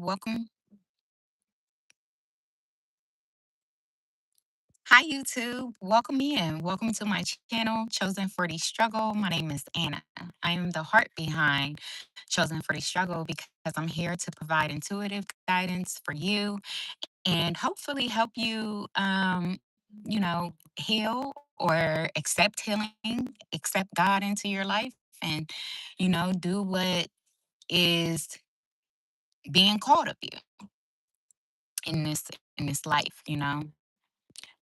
welcome. Hi, YouTube. Welcome in. Welcome to my channel, Chosen for the Struggle. My name is Anna. I am the heart behind Chosen for the Struggle because I'm here to provide intuitive guidance for you and hopefully help you, heal or accept healing, accept God into your life, and, do what is being called of you in this life.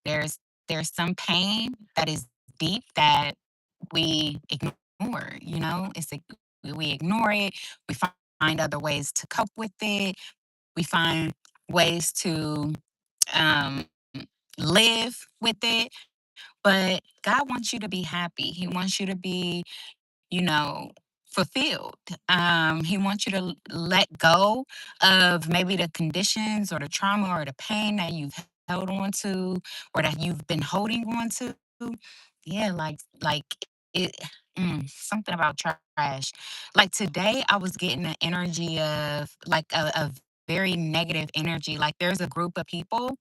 There's there's some pain that is deep that we ignore, we ignore it. We find other ways to cope with it. We find ways to um live with it. But God wants you to be happy. He wants you to be, you know, fulfilled. He wants you to let go of maybe the conditions or the trauma or the pain that you've held on to or that you've been holding on to. Yeah, like it something about trash. Like today I was getting the energy of like a very negative energy. Like there's a group of people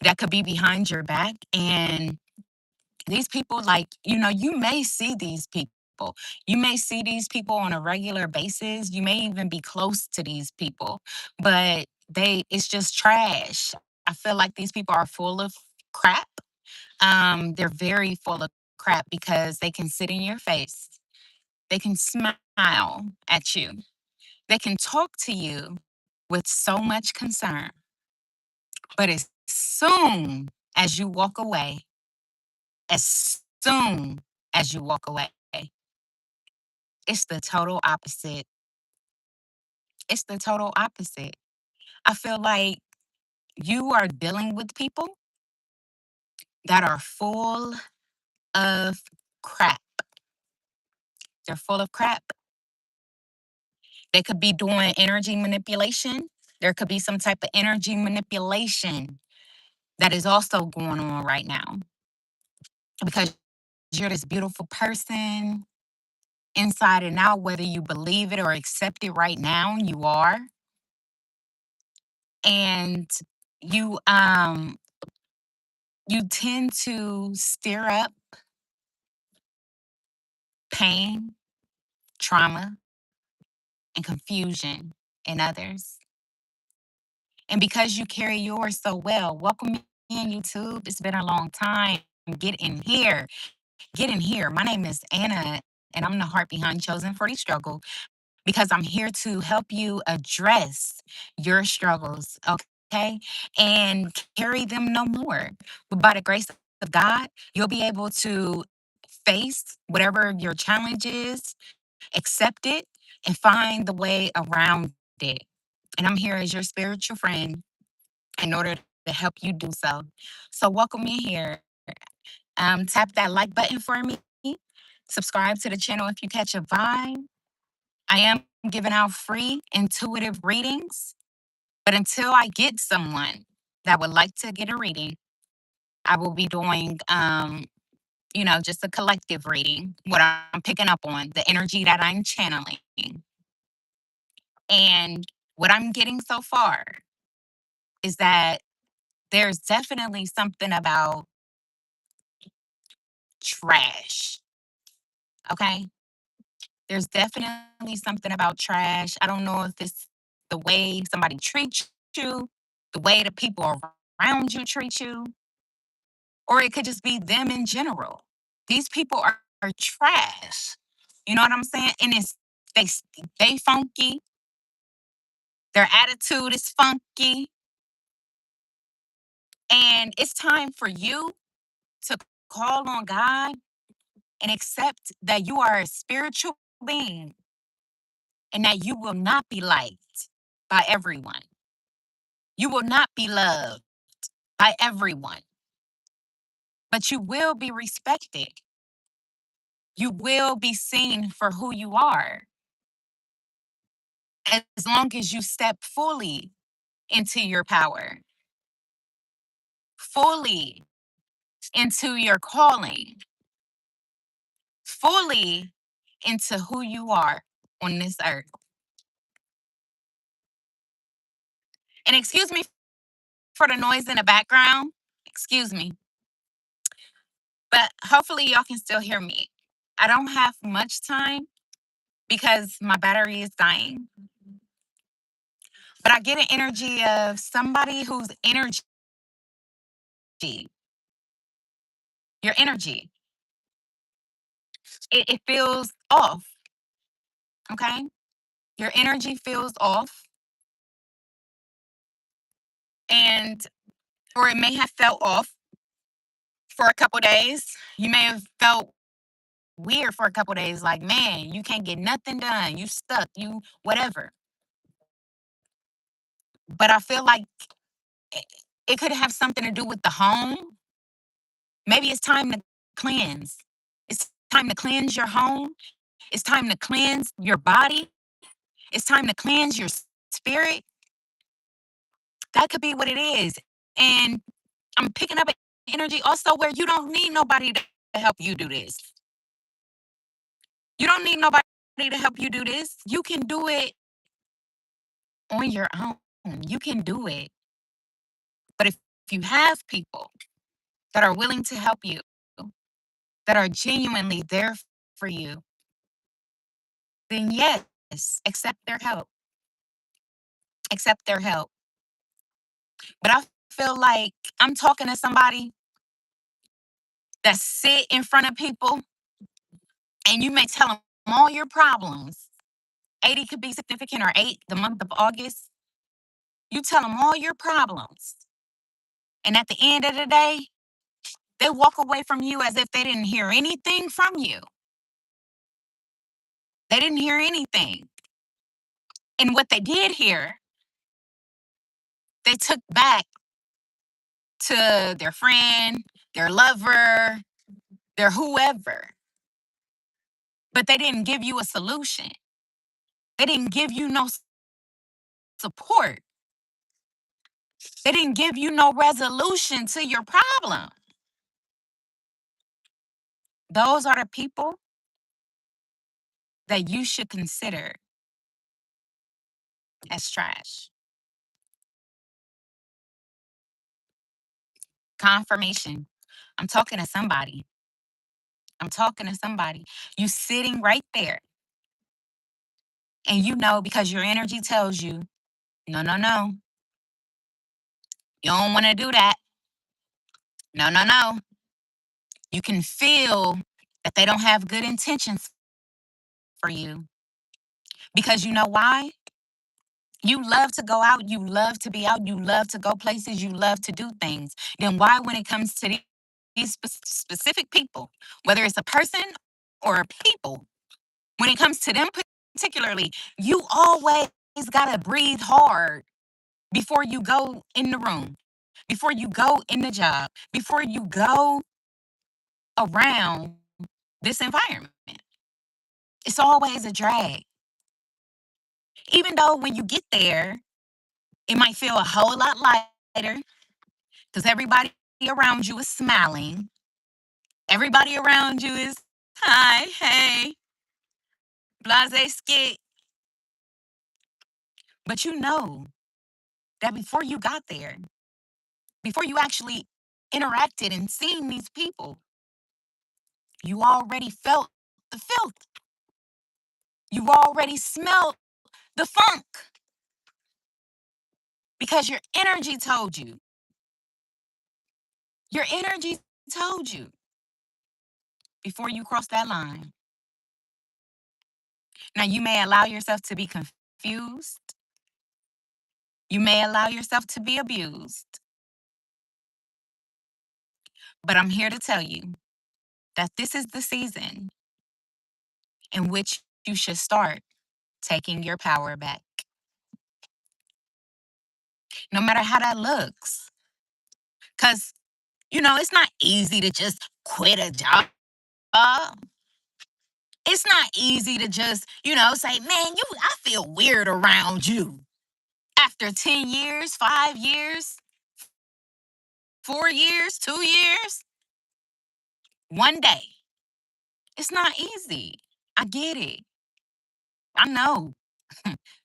that could be behind your back, and these people, like, you may see these people. You may see these people on a regular basis. You may even be close to these people, but it's just trash. I feel like these people are full of crap. They're very full of crap because they can sit in your face. They can smile at you. They can talk to you with so much concern. But as soon as you walk away, as soon as you walk away, it's the total opposite. It's the total opposite. I feel like you are dealing with people that are full of crap. They're full of crap. They could be doing energy manipulation. There could be some type of energy manipulation that is also going on right now because you're this beautiful person inside and out, whether you believe it or accept it right now, you are. And you you tend to stir up pain, trauma, and confusion in others. And because you carry yours so well, welcome in, YouTube. It's been a long time. Get in here. Get in here. My name is Anna, and I'm the heart behind Chosen for the Struggle because I'm here to help you address your struggles, okay? And carry them no more. But by the grace of God, you'll be able to face whatever your challenge is, accept it, and find the way around it. And I'm here as your spiritual friend in order to help you do so. So, welcome in here. Tap that like button for me. Subscribe to the channel if you catch a vibe. I am giving out free intuitive readings, but until I get someone that would like to get a reading, I will be doing, just a collective reading, what I'm picking up on, the energy that I'm channeling. And what I'm getting so far is that there's definitely something about trash. Okay. There's definitely something about trash. I don't know if it's the way somebody treats you, the way the people around you treat you, or it could just be them in general. These people are trash. You know what I'm saying? And they they funky. Their attitude is funky, and it's time for you to call on God and accept that you are a spiritual being and that you will not be liked by everyone. You will not be loved by everyone, but you will be respected. You will be seen for who you are as long as you step fully into your power, fully into your calling, fully into who you are on this earth. And excuse me for the noise in the background. Excuse me. But hopefully, y'all can still hear me. I don't have much time because my battery is dying. But I get an energy of somebody whose energy, your energy, it feels off. Okay. Your energy feels off. And, or it may have felt off for a couple days. You may have felt weird for a couple days, like, man, you can't get nothing done. You stuck, you whatever. But I feel like it, it could have something to do with the home. Maybe it's time to cleanse. It's time to cleanse your home. It's time to cleanse your body. It's time to cleanse your spirit. That could be what it is. And I'm picking up energy also where you don't need nobody to help you do this. You don't need nobody to help you do this. You can do it on your own. You can do it. But if you have people that are willing to help you, that are genuinely there for you, then yes, accept their help. Accept their help. But I feel like I'm talking to somebody that sit in front of people and you may tell them all your problems. 80 could be significant or 8, the month of August. You tell them all your problems. And at the end of the day, they walk away from you as if they didn't hear anything from you. They didn't hear anything. And what they did hear, they took back to their friend, their lover, their whoever. But they didn't give you a solution. They didn't give you no support. They didn't give you no resolution to your problem. Those are the people that you should consider as trash. Confirmation. I'm talking to somebody. I'm talking to somebody. You sitting right there and you know because your energy tells you, no, no, no. You don't want to do that. No, no, no. You can feel that they don't have good intentions for you. Because you know why? You love to go out, you love to be out, you love to go places, you love to do things. Then why, when it comes to these specific people, whether it's a person or a people, when it comes to them particularly, you always got to breathe hard before you go in the room, before you go in the job, before you go around this environment. It's always a drag. Even though when you get there, it might feel a whole lot lighter because everybody around you is smiling. Everybody around you is, hi, hey, blase skit. But you know that before you got there, before you actually interacted and seen these people, you already felt the filth. You already smelled the funk because your energy told you. Your energy told you before you crossed that line. Now, you may allow yourself to be confused. You may allow yourself to be abused. But I'm here to tell you that this is the season in which you should start taking your power back. No matter how that looks. Because, it's not easy to just quit a job. It's not easy to just, say, man, I feel weird around you. After 10 years, 5 years, 4 years, 2 years, one day. It's not easy. I get it. I know.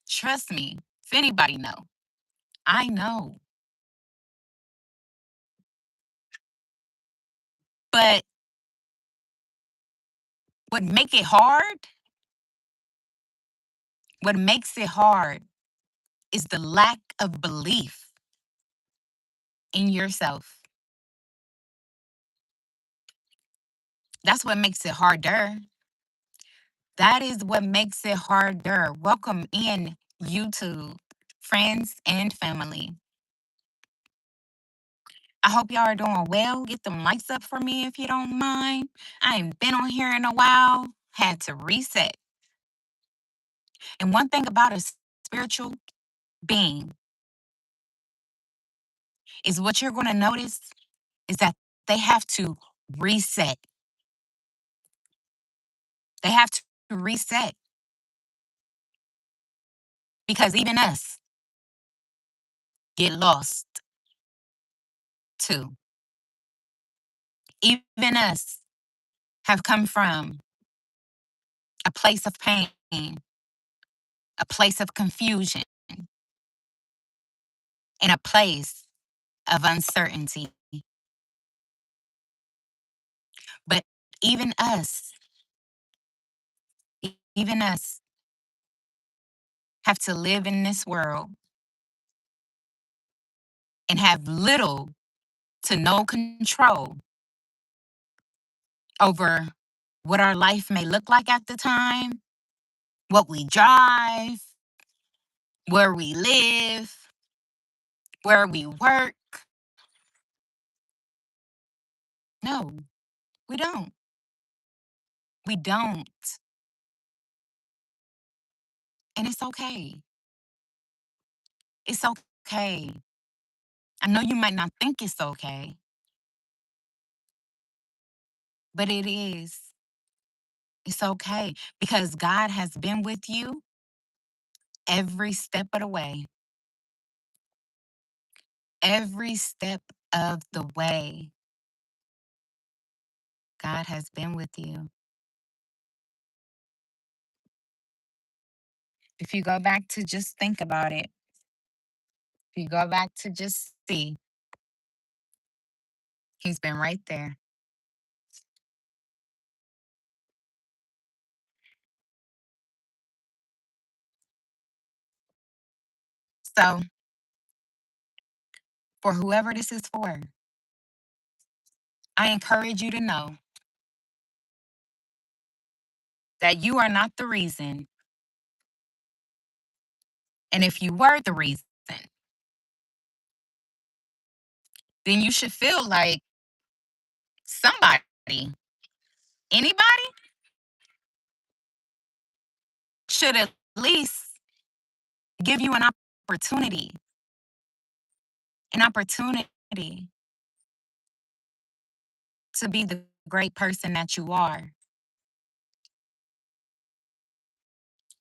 Trust me. If anybody know, I know. But what make it hard, what makes it hard is the lack of belief in yourself. That's what makes it harder. That is what makes it harder. Welcome in YouTube, friends and family. I hope y'all are doing well. Get them lights up for me if you don't mind. I ain't been on here in a while. Had to reset. And one thing about a spiritual being is what you're going to notice is that they have to reset. They have to reset because even us get lost too. Even us have come from a place of pain, a place of confusion, and a place of uncertainty. But even us, even us have to live in this world and have little to no control over what our life may look like at the time, what we drive, where we live, where we work. No, we don't. We don't. And it's okay. It's okay. I know you might not think it's okay, but it is. It's okay because God has been with you every step of the way. Every step of the way, God has been with you. If you go back to just think about it, if you go back to just see, He's been right there. So, for whoever this is for, I encourage you to know that you are not the reason. And if you were the reason, then you should feel like somebody, anybody, should at least give you an opportunity to be the great person that you are.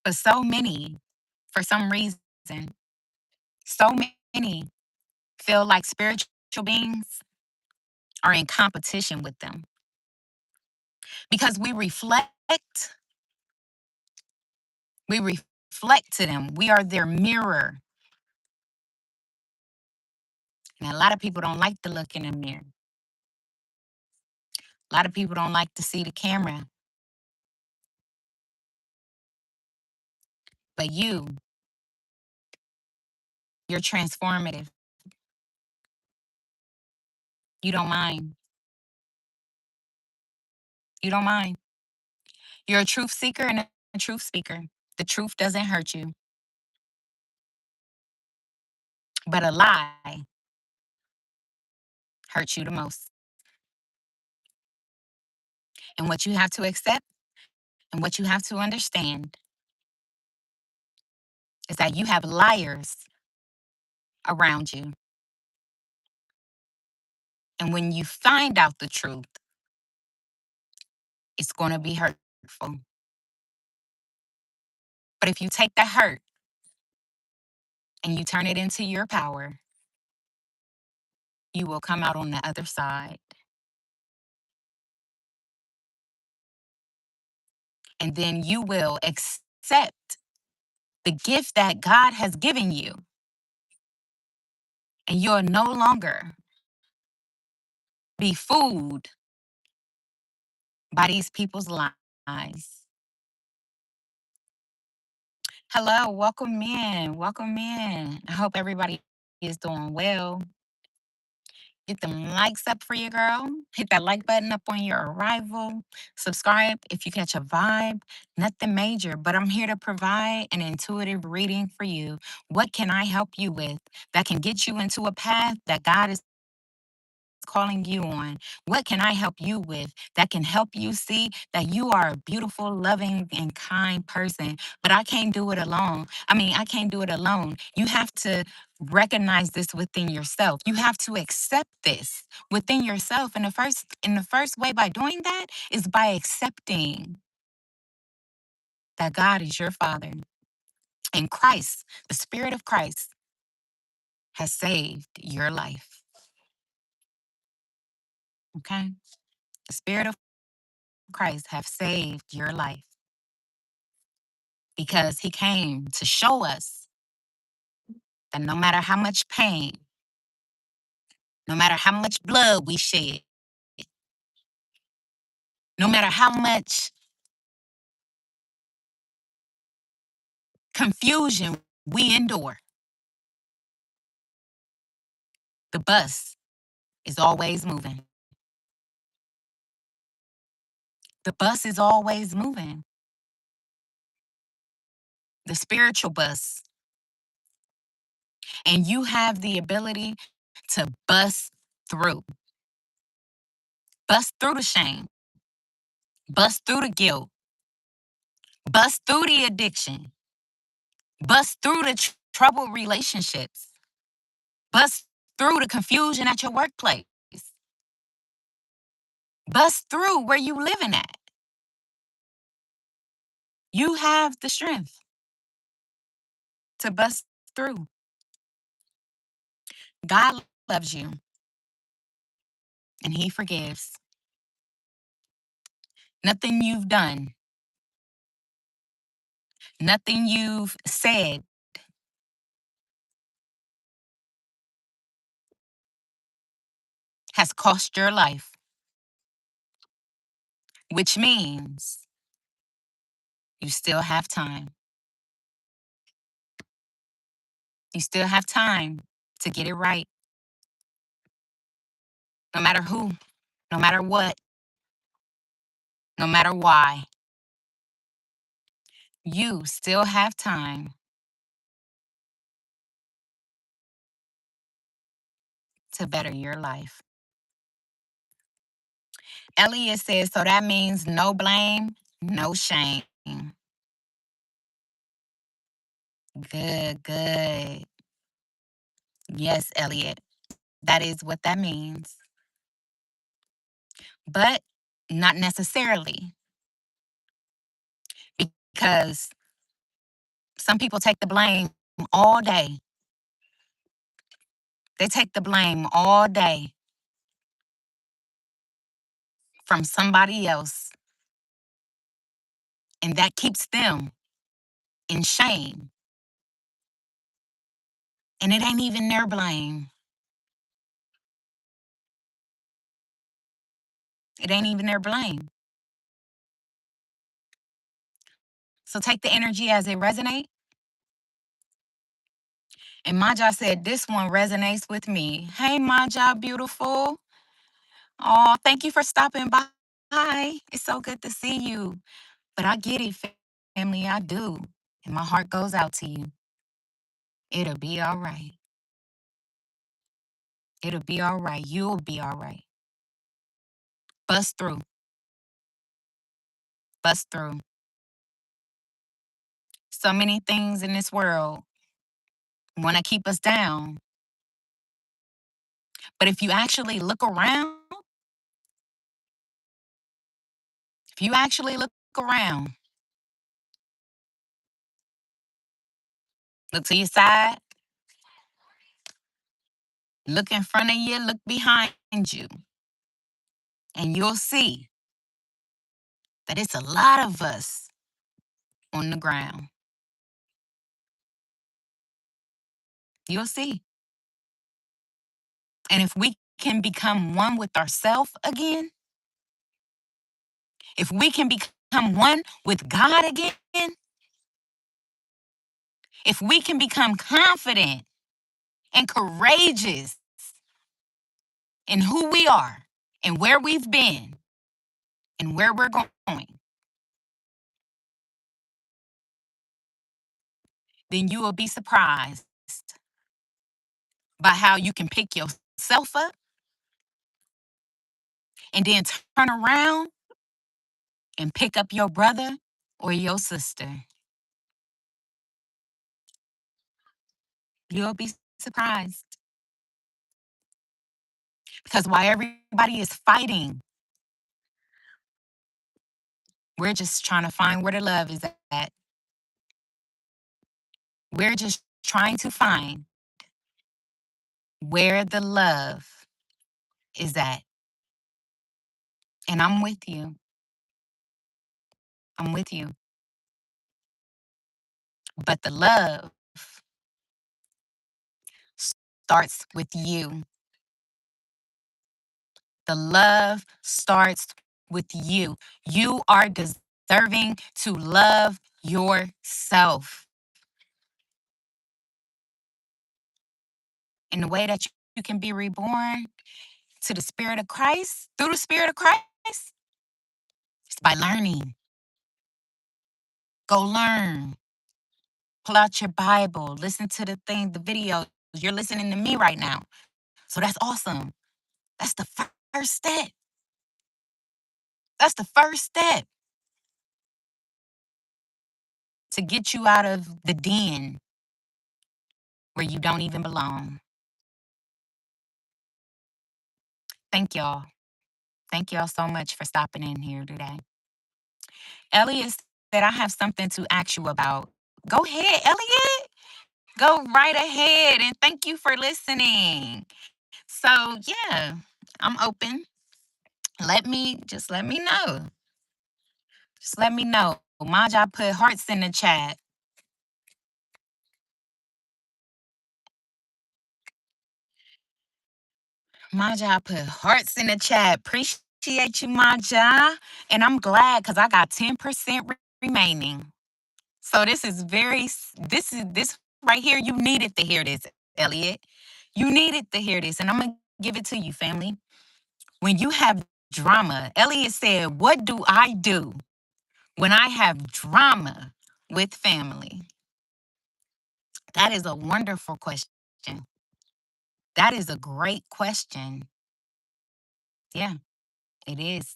But so many, for some reason, so many feel like spiritual beings are in competition with them because we reflect to them. We are their mirror. And a lot of people don't like to look in the mirror. A lot of people don't like to see the camera. But you're transformative. You don't mind. You don't mind. You're a truth seeker and a truth speaker. The truth doesn't hurt you, but a lie hurts you the most. And what you have to accept and what you have to understand is that you have liars around you. And when you find out the truth, it's going to be hurtful. But if you take that hurt and you turn it into your power, you will come out on the other side. And then you will accept the gift that God has given you and you'll no longer be fooled by these people's lies. Hello, welcome in. Welcome in. I hope everybody is doing well. Get them likes up for you, girl. Hit that like button up on your arrival. Subscribe if you catch a vibe. Nothing major, but I'm here to provide an intuitive reading for you. What can I help you with that can get you into a path that God is calling you on? What can I help you with that can help you see that you are a beautiful, loving, and kind person? But I can't do it alone. I can't do it alone. You have to recognize this within yourself. You have to accept this within yourself. And the first way by doing that is by accepting that God is your father. And Christ, the Spirit of Christ, has saved your life. Okay? The Spirit of Christ have saved your life because he came to show us that no matter how much pain, no matter how much blood we shed, no matter how much confusion we endure, the bus is always moving. The bus is always moving. The spiritual bus. And you have the ability to bust through. Bust through the shame. Bust through the guilt. Bust through the addiction. Bust through the troubled relationships. Bust through the confusion at your workplace. Bust through where you living at. You have the strength to bust through. God loves you and he forgives. Nothing you've done, nothing you've said has cost your life, which means you still have time. You still have time to get it right. No matter who, no matter what, no matter why, you still have time to better your life. Elliot says, so that means no blame, no shame. Good, good. Yes, Elliot, that is what that means. But not necessarily, because some people take the blame all day. They take the blame all day from somebody else, and that keeps them in shame. And it ain't even their blame. It ain't even their blame. So take the energy as it resonates. And Maja said, this one resonates with me. Hey, Maja, beautiful. Oh, thank you for stopping by. It's so good to see you. But I get it, family. I do. And my heart goes out to you. It'll be all right. It'll be all right. You'll be all right. Bust through. Bust through. So many things in this world want to keep us down. But if you actually look around, if you actually look around, look to your side, look in front of you, look behind you, and you'll see that it's a lot of us on the ground. You'll see. And if we can become one with ourselves again, if we can become one with God again, if we can become confident and courageous in who we are and where we've been and where we're going, then you will be surprised by how you can pick yourself up and then turn around and pick up your brother or your sister. You'll be surprised because while everybody is fighting, we're just trying to find where the love is at. We're just trying to find where the love is at. And I'm with you. I'm with you. But the love starts with you. The love starts with you. You are deserving to love yourself in the way that you can be reborn to the Spirit of Christ, through the Spirit of Christ, is by learning. Go learn. Pull out your Bible. Listen to the video. You're listening to me right now. So that's awesome. That's the first step. That's the first step to get you out of the den where you don't even belong. Thank y'all. Thank y'all so much for stopping in here today. Elliot said, I have something to ask you about. Go ahead, Elliot. Go right ahead. And thank you for listening. So, yeah, I'm open. Let me know. Just let me know. Maja put hearts in the chat. Maja put hearts in the chat. Appreciate you, Maja. And I'm glad because I got 10% remaining. So this right here, you needed to hear this, Elliot. You needed to hear this. And I'm going to give it to you, family. When you have drama, Elliot said, what do I do when I have drama with family? That is a wonderful question. That is a great question. Yeah, it is.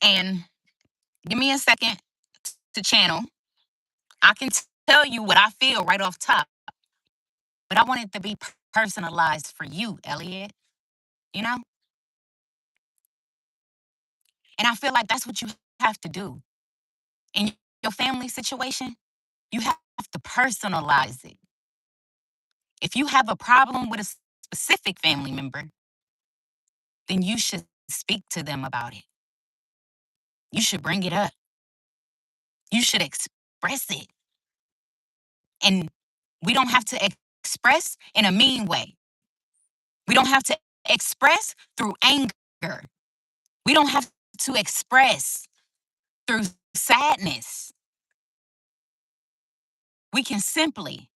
And give me a second to channel. I can tell you what I feel right off top, but I want it to be personalized for you, Elliot. You know? And I feel like that's what you have to do. In your family situation, you have to personalize it. If you have a problem with a specific family member, then you should speak to them about it. You should bring it up. You should express it. And we don't have to express in a mean way. We don't have to express through anger. We don't have to express through sadness. We can simply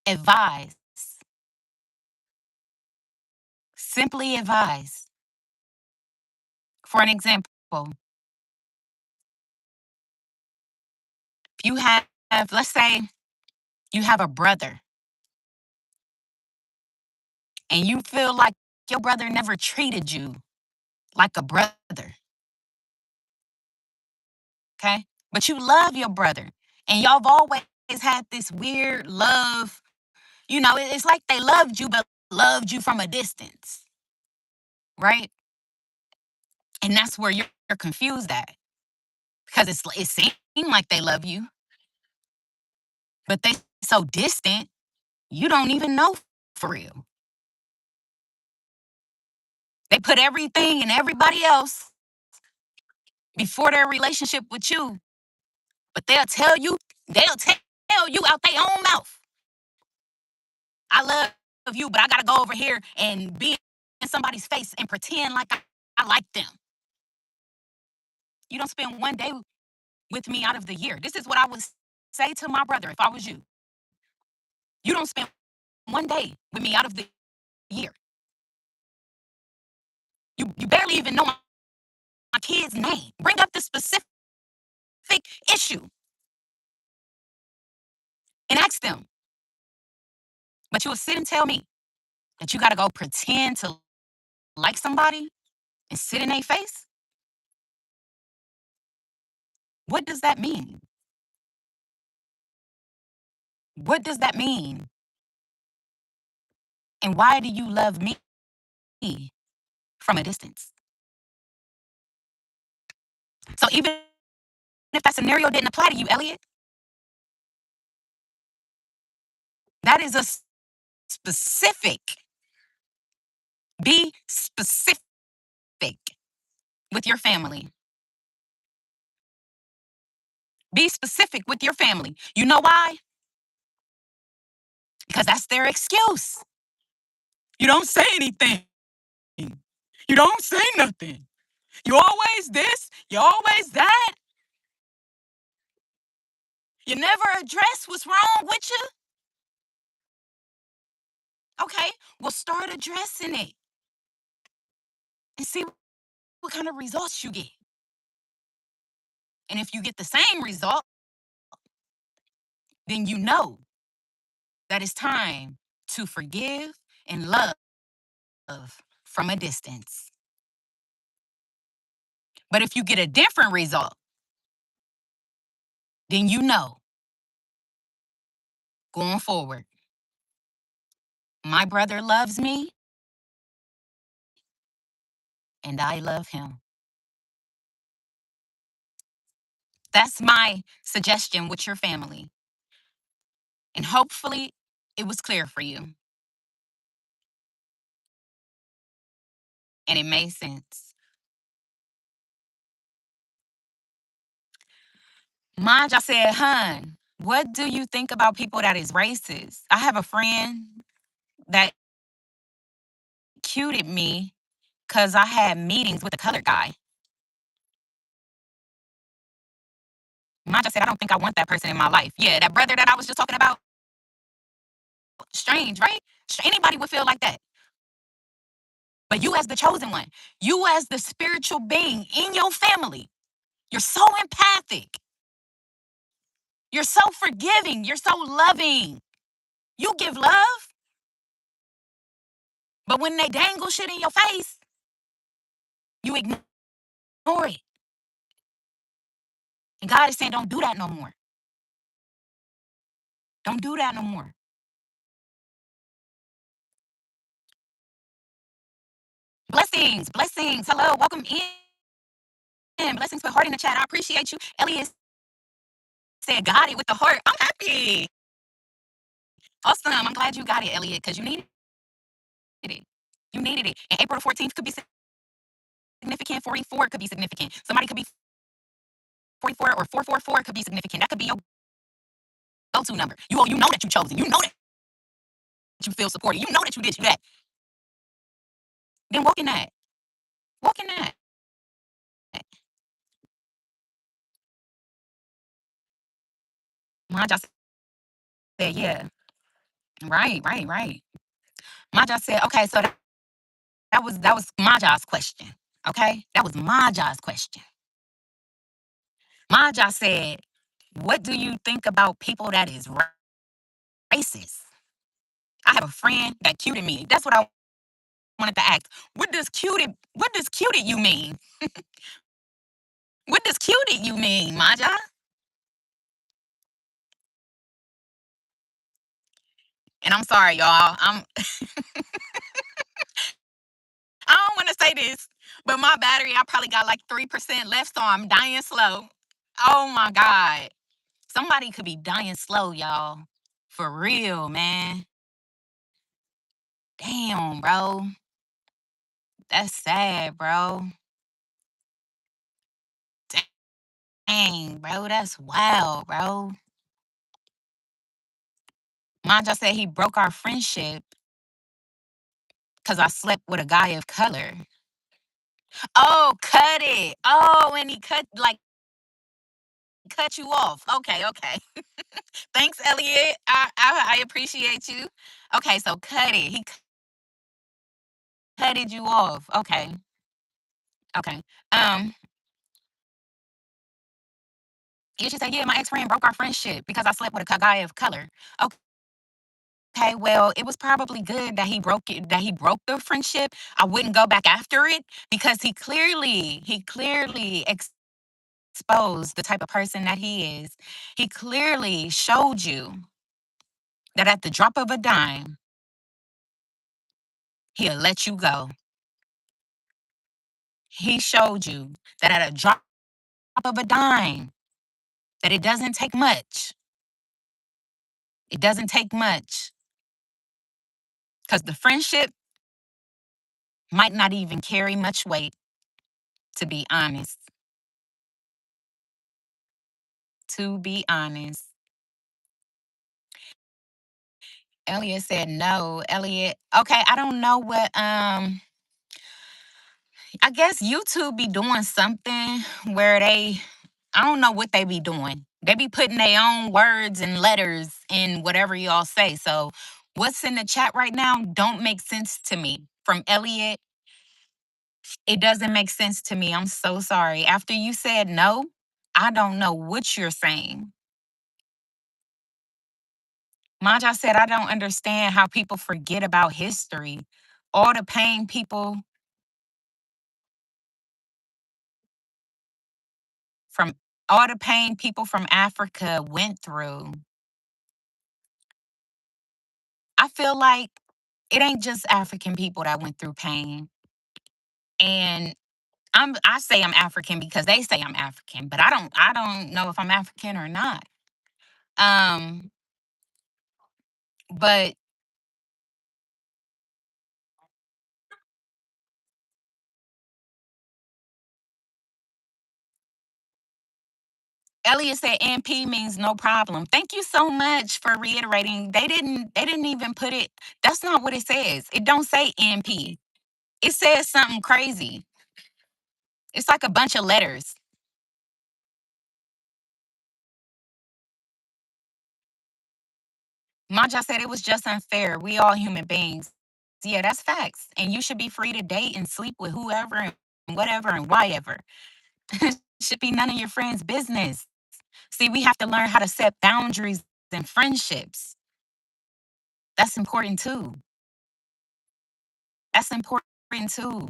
advise. Simply advise. For an example, if you have, let's say, you have a brother and you feel like your brother never treated you like a brother, okay? But you love your brother and y'all have always had this weird love. You know, it's like they loved you, but loved you from a distance, right? And that's where you're confused at because it seems like they love you, but they so distant, you don't even know for real. They put everything and everybody else before their relationship with you. But they'll tell tell you out their own mouth, I love you, but I gotta go over here and be in somebody's face and pretend like I like them. You don't spend one day with me out of the year. This is what I would say to my brother if I was you. You don't spend one day with me out of the year. You barely even know my kid's name. Bring up the specific issue and ask them. But you will sit and tell me that you got to go pretend to like somebody and sit in their face? What does that mean? What does that mean? And why do you love me from a distance? So even if that scenario didn't apply to you, Elliot, that is a specific. Be specific with your family. Be specific with your family. You know why? Because that's their excuse. You don't say anything. You don't say nothing. You always this, you always that. You never address what's wrong with you. Okay, well, start addressing it and see what kind of results you get. And if you get the same result, then you know that it's time to forgive and love from a distance. But if you get a different result, then you know going forward, my brother loves me and I love him. That's my suggestion with your family. And hopefully it was clear for you and it made sense. Maja said, "Hun, what do you think about people that is racist? I have a friend that cuted me because I had meetings with a colored guy." Maja said, "I don't think I want that person in my life." Yeah, that brother that I was just talking about, strange, right? Anybody would feel like that. But you as the chosen one, you as the spiritual being in your family, you're so empathic. You're so forgiving. You're so loving. You give love, but when they dangle shit in your face, you ignore it. And God is saying, don't do that no more. Don't do that no more. Blessings, blessings. Hello, welcome in. Blessings, put heart in the chat. I appreciate you. Elliot said, got it with the heart. I'm happy. Awesome. I'm glad you got it, Elliot, because you needed it. You needed it. And April 14th could be significant. 44 could be significant. Somebody could be 44 or 444 could be significant. That could be your go-to number. You know that you're chosen. You know that you feel supported. You know that you this, you that. Then walk in that. Walk in that. Maja said, yeah. Right, right, right. Maja said, okay, so that was Maja's question. Okay? That was Maja's question. Maja said, what do you think about people that is racist? I have a friend that cuted me. That's what I wanted to ask. What does cuted you mean? What does cuted you mean, Maja? And I'm sorry, y'all. I don't want to say this, but my battery, I probably got like 3% left, so I'm dying slow. Oh my God. Somebody could be dying slow, y'all. For real, man. Damn, bro. That's sad, bro. Dang, bro. That's wild, bro. Manja said he broke our friendship because I slept with a guy of color. Oh, cut it. Oh, and he cut you off. Okay, okay. Thanks, Elliot. I appreciate you. Okay, so cut it. He cutted you off. Okay, okay. Um, yeah, she said, yeah, my ex friend broke our friendship because I slept with a guy of color. Okay, well, it was probably good that he broke the friendship. I wouldn't go back after it because he clearly exposed the type of person that he is. He clearly showed you that at the drop of a dime, he'll let you go. He showed you that at a drop of a dime, that it doesn't take much. It doesn't take much because the friendship might not even carry much weight, to be honest. To be honest. Elliot said no. Elliot, okay, I don't know what I guess YouTube be doing something where I don't know what they be doing. They be putting their own words and letters in whatever y'all say. So what's in the chat right now don't make sense to me. From Elliot, it doesn't make sense to me. I'm so sorry. After you said no, I don't know what you're saying. Maja said, I don't understand how people forget about history. All the pain people from all the pain people from Africa went through. I feel like it ain't just African people that went through pain. And I say I'm African because they say I'm African, but I don't know if I'm African or not. Um, but Elliot said NP means no problem. Thank you so much for reiterating. They didn't even put it. That's not what it says. It don't say NP. It says something crazy. It's like a bunch of letters. Maja said it was just unfair. We all human beings. Yeah, that's facts. And you should be free to date and sleep with whoever and whatever and whatever. Should be none of your friends' business. See, we have to learn how to set boundaries in friendships. That's important too. That's important too.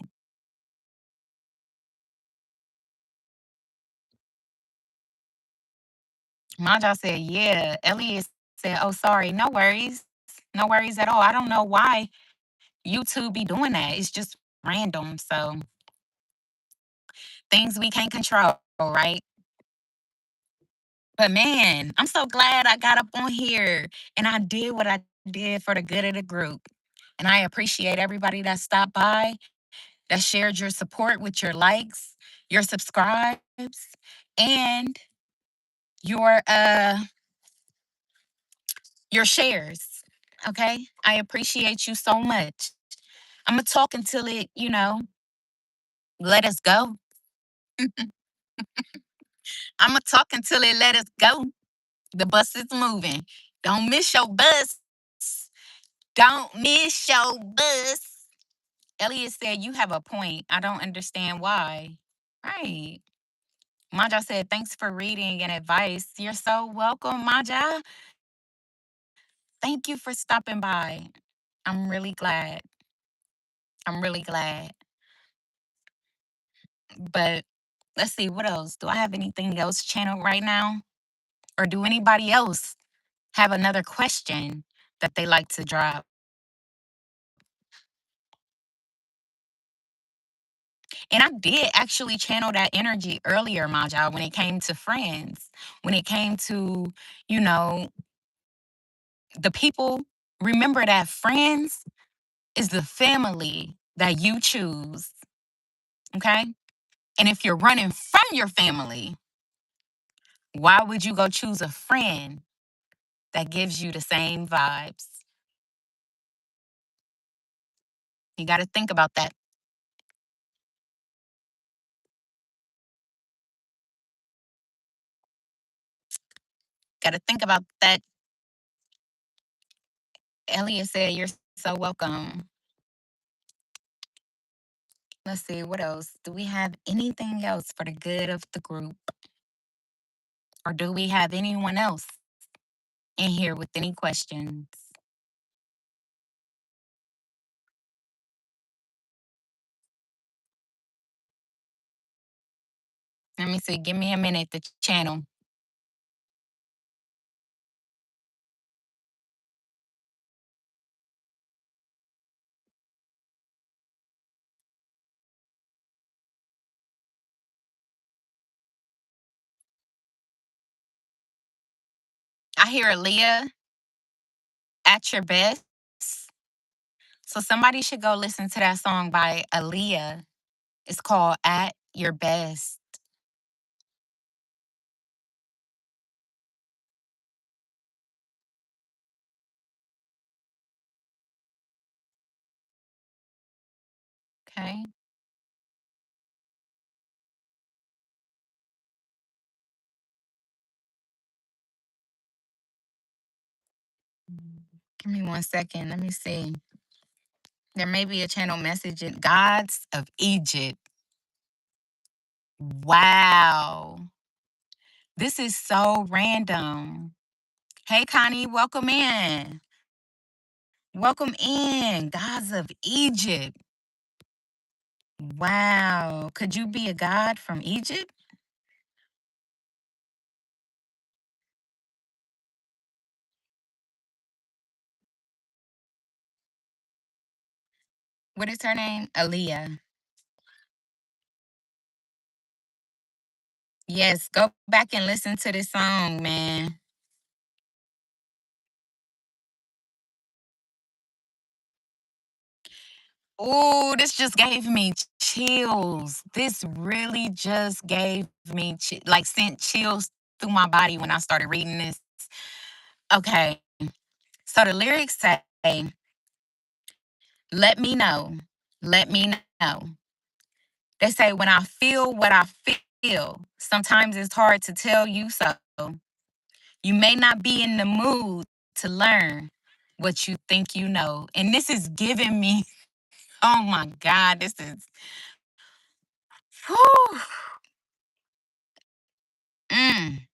Maja said, yeah. Elliot said, oh, sorry. No worries. No worries at all. I don't know why YouTube be doing that. It's just random. So things we can't control, right? But man, I'm so glad I got up on here and I did what I did for the good of the group. And I appreciate everybody that stopped by, that shared your support with your likes, your subscribes, and your uh your shares. Okay? I appreciate you so much. I'm gonna talk until let us go. I'm gonna talk until it let us go. The bus is moving. Don't miss your bus. Don't miss your bus. Elliot said, you have a point. I don't understand why. Right. Maja said, thanks for reading and advice. You're so welcome, Maja. Thank you for stopping by. I'm really glad. I'm really glad. But let's see, what else? Do I have anything else channeled right now? Or do anybody else have another question that they like to drop? And I did actually channel that energy earlier, Maja, when it came to friends, when it came to, you know, the people. Remember that friends is the family that you choose. Okay. And if you're running from your family, why would you go choose a friend that gives you the same vibes. You got to think about that. Got to think about that. Elliot said, "You're so welcome." Let's see, what else? Do we have anything else for the good of the group? Or do we have anyone else in here with any questions? Let me see. Give me a minute to channel. I hear Aaliyah at your best. So somebody should go listen to that song by Aaliyah. It's called At Your Best. Okay. Give me 1 second. Let me see. There may be a channel message in Gods of Egypt. Wow. This is so random. Hey, Connie, welcome in. Welcome in. Gods of Egypt. Wow. Could you be a god from Egypt? What is her name? Aaliyah. Yes, go back and listen to this song, man. Oh, this just gave me chills. This really just gave me like sent chills through my body when I started reading this. Okay, so the lyrics say, "Let me know, let me know." They say, "When I feel what I feel, sometimes it's hard to tell you so. You may not be in the mood to learn what you think you know." And this is giving me, oh my God, this is, whew, mm,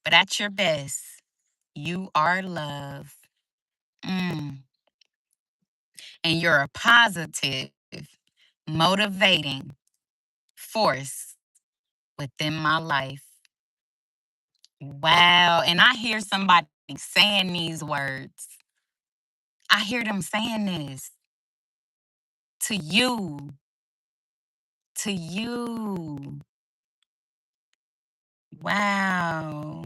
but at your best, you are love. Mm. And you're a positive, motivating force within my life. Wow. And I hear somebody saying these words. I hear them saying this to you, to you. Wow.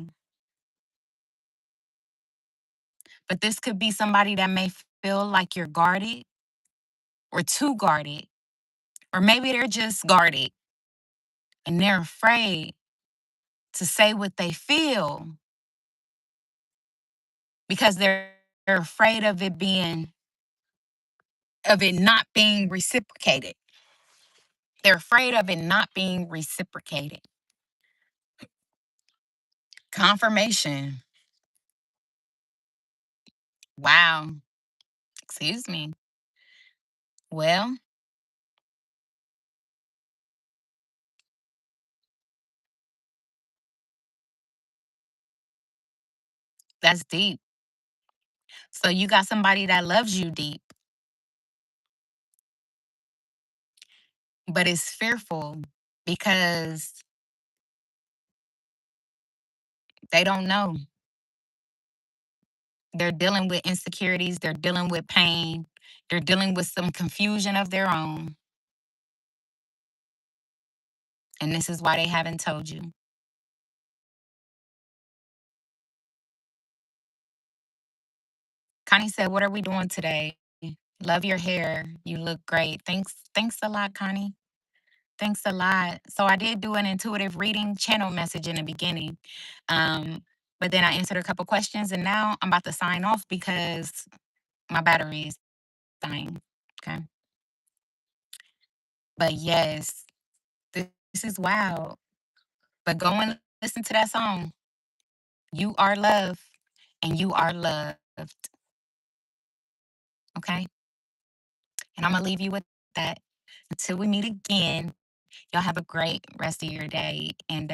But this could be somebody that may feel like you're guarded or too guarded, or maybe they're just guarded and they're afraid to say what they feel because they're afraid of it not being reciprocated. They're afraid of it not being reciprocated. Confirmation. Wow. Excuse me. Well, that's deep. So you got somebody that loves you deep, but is fearful because they don't know. They're dealing with insecurities, they're dealing with pain, they're dealing with some confusion of their own. And this is why they haven't told you. Connie said, "What are we doing today? Love your hair. You look great." Thanks. Thanks a lot, Connie. Thanks a lot. So I did do an intuitive reading channel message in the beginning. Um, But then I answered a couple questions and now I'm about to sign off because my battery is dying. Okay. But yes, this is wild. But go and listen to that song. You are loved and you are loved. Okay. And I'm going to leave you with that. Until we meet again, y'all have a great rest of your day. And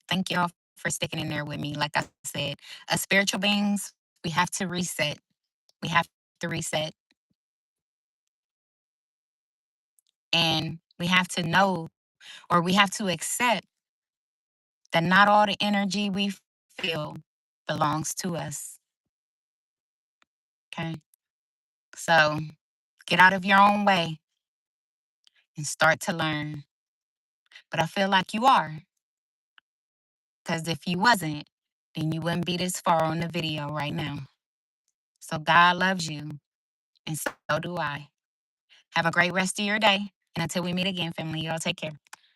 thank y'all for sticking in there with me. Like I said, as spiritual beings, we have to reset. We have to reset. And we have to know, or we have to accept that not all the energy we feel belongs to us. Okay. So get out of your own way and start to learn. But I feel like you are, because if you wasn't, then you wouldn't be this far on the video right now. So God loves you, and so do I. Have a great rest of your day. And until we meet again, family, y'all take care.